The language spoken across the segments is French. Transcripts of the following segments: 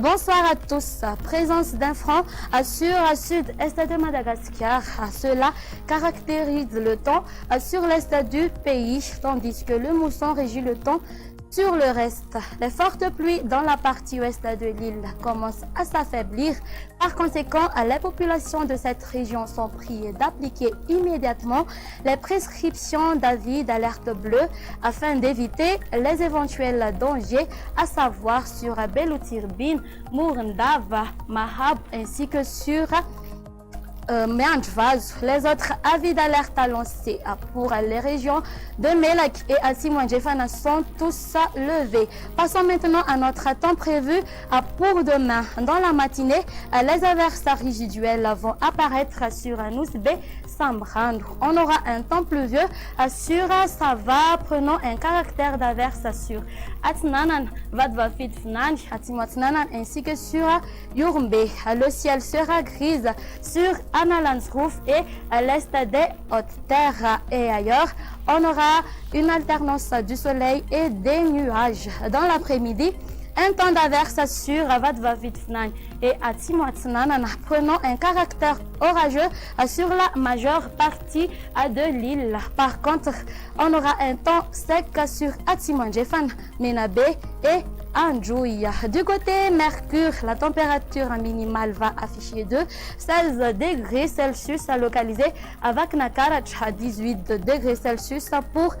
Bonsoir à tous. Présence d'un front sur le sud-est de Madagascar. Cela caractérise le temps sur l'est du pays, tandis que le mousson régit le temps sur le reste. Les fortes pluies dans la partie ouest de l'île commencent à s'affaiblir. Par conséquent, les populations de cette région sont priées d'appliquer immédiatement les prescriptions d'avis d'alerte bleue afin d'éviter les éventuels dangers, à savoir sur Belouitirbine, Mourndava, Mahab ainsi que sur Meandjvaz. Les autres avis d'alerte lancés pour les régions de Melak et Asimouandjefana sont tous levés. Passons maintenant à notre temps prévu pour demain. Dans la matinée, les averses résiduelles vont apparaître sur Nousbé, Sambrand. On aura un temps pluvieux sur Sava, prenant un caractère d'averse sur Atnanan, Vadvafid Fnanj, Atimotnanan ainsi que sur Yurmbe. Le ciel sera gris sur Analandsrouf et à l'est des Hautes-Terres et ailleurs. On aura une alternance du soleil et des nuages. Dans l'après-midi, un temps d'averse sur Vadvavitfnan et Atimotnanan, prenant un caractère orageux sur la majeure partie de l'île. Par contre, on aura un temps sec sur Atimandjefan, Menabe et Andjouya. Du côté Mercure, la température minimale va afficher de 16 degrés Celsius localisé à Vaknakarach, à 18 degrés Celsius pour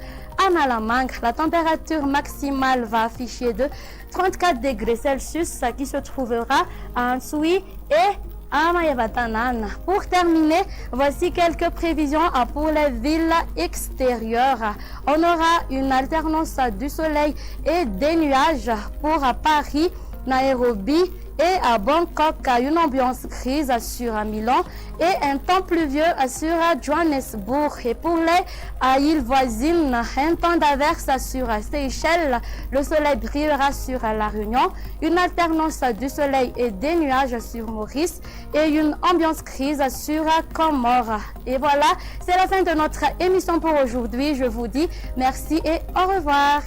Analamang. La température maximale va afficher de 34 degrés Celsius qui se trouvera à Ansui et à Mayavatanan. Pour terminer, voici quelques prévisions pour les villes extérieures. On aura une alternance du soleil et des nuages pour Paris, Nairobi et à Bangkok, une ambiance grise sur Milan et un temps pluvieux sur Johannesburg. Et pour les îles voisines, un temps d'averse sur Seychelles, le soleil brillera sur La Réunion, une alternance du soleil et des nuages sur Maurice et une ambiance grise sur Comores. Et voilà, c'est la fin de notre émission pour aujourd'hui. Je vous dis merci et au revoir.